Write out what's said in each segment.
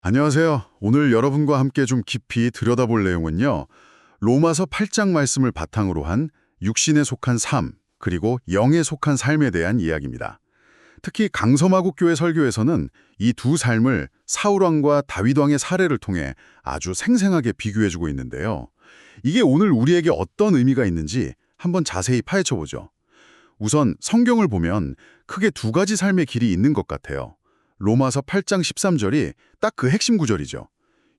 안녕하세요. 오늘 여러분과 함께 좀 깊이 들여다볼 내용은요. 로마서 8장 말씀을 바탕으로 한 육신에 속한 삶, 그리고 영에 속한 삶에 대한 이야기입니다. 특히 강서마국 교회 설교에서는 이 두 삶을 사울왕과 다윗왕의 사례를 통해 아주 생생하게 비교해주고 있는데요. 이게 오늘 우리에게 어떤 의미가 있는지 한번 자세히 파헤쳐보죠. 우선 성경을 보면 크게 두 가지 삶의 길이 있는 것 같아요. 로마서 8장 13절이 딱 그 핵심 구절이죠.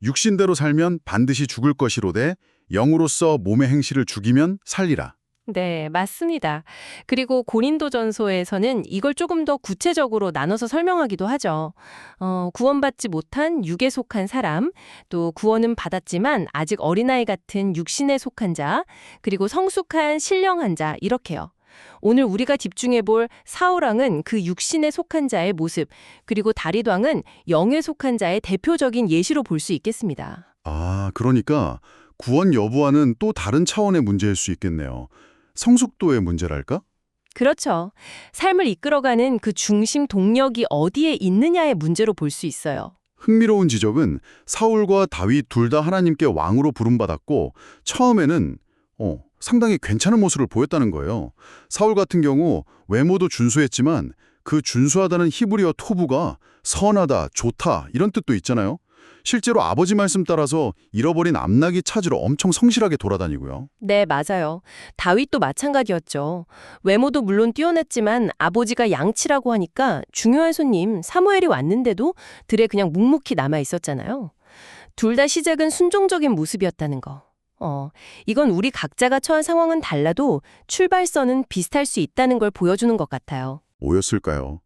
육신대로 살면 반드시 죽을 것이로되 영으로서 몸의 행실을 죽이면 살리라. 네, 맞습니다. 그리고 고린도전서에서는 이걸 조금 더 구체적으로 나눠서 설명하기도 하죠. 구원받지 못한 육에 속한 사람, 또 구원은 받았지만 아직 어린아이 같은 육신에 속한 자, 그리고 성숙한 신령한 자, 이렇게요. 오늘 우리가 집중해 볼 사울왕은 그 육신에 속한 자의 모습, 그리고 다윗왕은 영에 속한 자의 대표적인 예시로 볼 수 있겠습니다. 그러니까 구원 여부와는 또 다른 차원의 문제일 수 있겠네요. 성숙도의 문제랄까? 그렇죠. 삶을 이끌어가는 그 중심 동력이 어디에 있느냐의 문제로 볼 수 있어요. 흥미로운 지적은 사울과 다윗 둘 다 하나님께 왕으로 부름받았고 처음에는 상당히 괜찮은 모습을 보였다는 거예요. 사울 같은 경우 외모도 준수했지만 그 준수하다는 히브리어 토부가 선하다, 좋다 이런 뜻도 있잖아요. 실제로 아버지 말씀 따라서 잃어버린 암나귀 찾으러 엄청 성실하게 돌아다니고요. 네, 맞아요. 다윗도 마찬가지였죠. 외모도 물론 뛰어났지만 아버지가 양치라고 하니까 중요한 손님 사무엘이 왔는데도 들에 그냥 묵묵히 남아 있었잖아요. 둘 다 시작은 순종적인 모습이었다는 거. 이건 우리 각자가 처한 상황은 달라도 출발선은 비슷할 수 있다는 걸 보여주는 것 같아요. 뭐였을까요?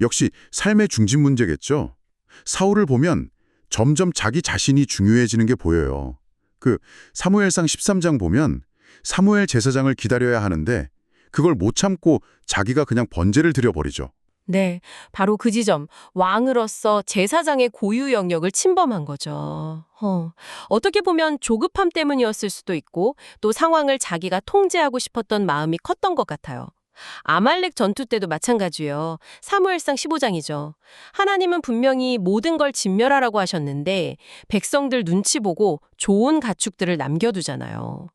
역시 삶의 중심 문제겠죠. 사울을 보면 점점 자기 자신이 중요해지는 게 보여요. 사무엘상 13장 보면 사무엘 제사장을 기다려야 하는데 그걸 못 참고 자기가 그냥 번제를 드려버리죠. 네, 바로 그 지점, 왕으로서 제사장의 고유 영역을 침범한 거죠. 어떻게 보면 조급함 때문이었을 수도 있고 또 상황을 자기가 통제하고 싶었던 마음이 컸던 것 같아요. 아말렉 전투 때도 마찬가지예요. 사무엘상 15장이죠. 하나님은 분명히 모든 걸 진멸하라고 하셨는데 백성들 눈치 보고 좋은 가축들을 남겨두잖아요.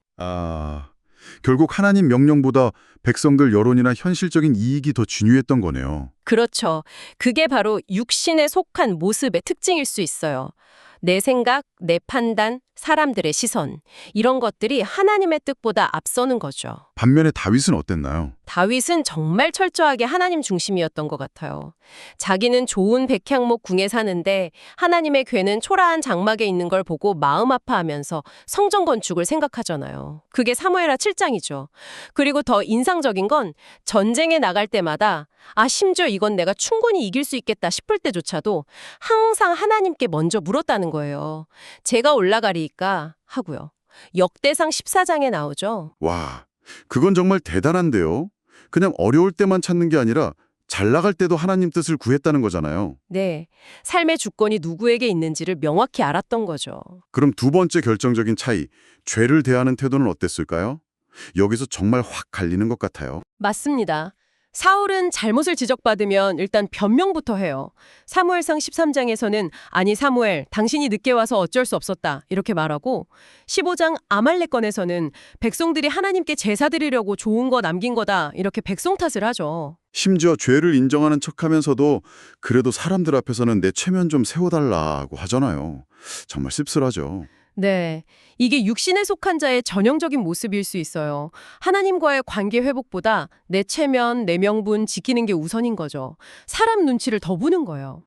결국 하나님 명령보다 백성들 여론이나 현실적인 이익이 더 중요했던 거네요. 그렇죠. 그게 바로 육신에 속한 모습의 특징일 수 있어요. 내 생각, 내 판단, 사람들의 시선, 이런 것들이 하나님의 뜻보다 앞서는 거죠. 반면에 다윗은 어땠나요? 다윗은 정말 철저하게 하나님 중심이었던 것 같아요. 자기는 좋은 백향목 궁에 사는데 하나님의 궤는 초라한 장막에 있는 걸 보고 마음 아파하면서 성전 건축을 생각하잖아요. 그게 사무엘하 7장이죠. 그리고 더 인상적인 건 전쟁에 나갈 때마다 심지어 이건 내가 충분히 이길 수 있겠다 싶을 때조차도 항상 하나님께 먼저 물었다는 거예요. 제가 올라가리이까 하고요. 역대상 14장에 나오죠. 와, 그건 정말 대단한데요. 그냥 어려울 때만 찾는 게 아니라 잘 나갈 때도 하나님 뜻을 구했다는 거잖아요. 네, 삶의 주권이 누구에게 있는지를 명확히 알았던 거죠. 그럼 두 번째 결정적인 차이, 죄를 대하는 태도는 어땠을까요? 여기서 정말 확 갈리는 것 같아요. 맞습니다. 사울은 잘못을 지적받으면 일단 변명부터 해요. 사무엘상 13장에서는 아니 사무엘, 당신이 늦게 와서 어쩔 수 없었다 이렇게 말하고 15장 아말렉 건에서는 백성들이 하나님께 제사 드리려고 좋은 거 남긴 거다 이렇게 백성 탓을 하죠. 심지어 죄를 인정하는 척하면서도 그래도 사람들 앞에서는 내 체면 좀 세워달라고 하잖아요. 정말 씁쓸하죠. 네, 이게 육신에 속한 자의 전형적인 모습일 수 있어요. 하나님과의 관계 회복보다 내 체면, 내 명분 지키는 게 우선인 거죠. 사람 눈치를 더 보는 거예요.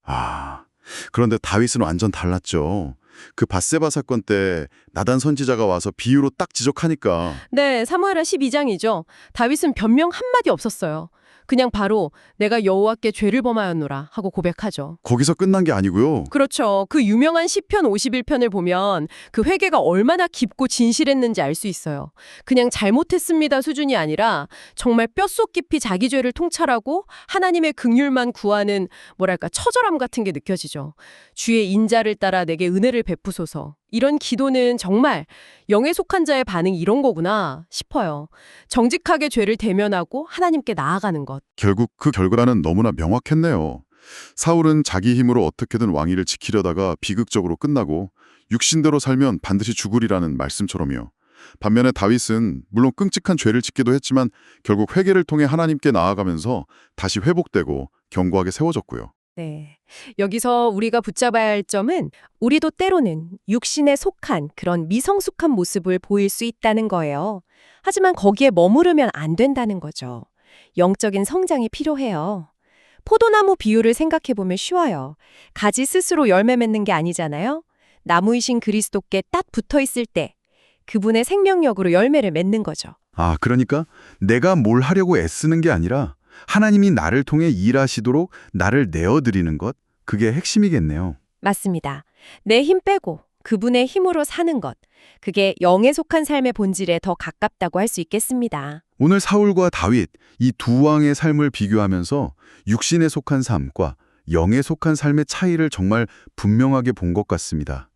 그런데 다윗은 완전 달랐죠. 그 밧세바 사건 때 나단 선지자가 와서 비유로 딱 지적하니까 네, 사무엘하 12장이죠. 다윗은 변명 한마디 없었어요. 그냥 바로 내가 여호와께 죄를 범하였노라 하고 고백하죠. 거기서 끝난 게 아니고요. 그렇죠. 그 유명한 시편 51편을 보면 그 회개가 얼마나 깊고 진실했는지 알 수 있어요. 그냥 잘못했습니다 수준이 아니라 정말 뼛속 깊이 자기 죄를 통찰하고 하나님의 긍휼만 구하는 뭐랄까 처절함 같은 게 느껴지죠. 주의 인자를 따라 내게 은혜를 베푸소서. 이런 기도는 정말 영에 속한 자의 반응이 이런 거구나 싶어요. 정직하게 죄를 대면하고 하나님께 나아가는 것. 결국 그 결과는 너무나 명확했네요. 사울은 자기 힘으로 어떻게든 왕위를 지키려다가 비극적으로 끝나고 육신대로 살면 반드시 죽으리라는 말씀처럼요. 반면에 다윗은 물론 끔찍한 죄를 짓기도 했지만 결국 회개를 통해 하나님께 나아가면서 다시 회복되고 견고하게 세워졌고요. 네. 여기서 우리가 붙잡아야 할 점은 우리도 때로는 육신에 속한 그런 미성숙한 모습을 보일 수 있다는 거예요. 하지만 거기에 머무르면 안 된다는 거죠. 영적인 성장이 필요해요. 포도나무 비유를 생각해보면 쉬워요. 가지 스스로 열매 맺는 게 아니잖아요. 나무이신 그리스도께 딱 붙어 있을 때 그분의 생명력으로 열매를 맺는 거죠. 아, 그러니까 내가 뭘 하려고 애쓰는 게 아니라 하나님이 나를 통해 일하시도록 나를 내어드리는 것, 그게 핵심이겠네요. 맞습니다. 내 힘 빼고 그분의 힘으로 사는 것. 그게 영에 속한 삶의 본질에 더 가깝다고 할 수 있겠습니다. 오늘 사울과 다윗, 이 두 왕의 삶을 비교하면서 육신에 속한 삶과 영에 속한 삶의 차이를 정말 분명하게 본 것 같습니다.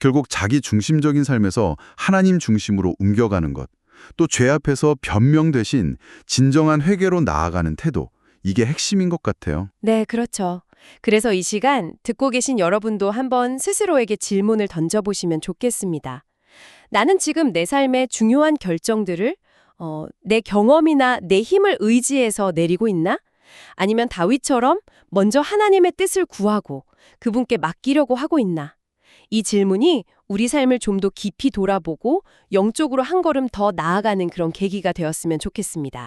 결국 자기 중심적인 삶에서 하나님 중심으로 옮겨가는 것, 또 죄 앞에서 변명 대신 진정한 회개로 나아가는 태도, 이게 핵심인 것 같아요. 네, 그렇죠. 그래서 이 시간 듣고 계신 여러분도 한번 스스로에게 질문을 던져보시면 좋겠습니다. 나는 지금 내 삶의 중요한 결정들을 내 경험이나 내 힘을 의지해서 내리고 있나? 아니면 다윗처럼 먼저 하나님의 뜻을 구하고 그분께 맡기려고 하고 있나? 이 질문이 우리 삶을 좀 더 깊이 돌아보고 영적으로 한 걸음 더 나아가는 그런 계기가 되었으면 좋겠습니다.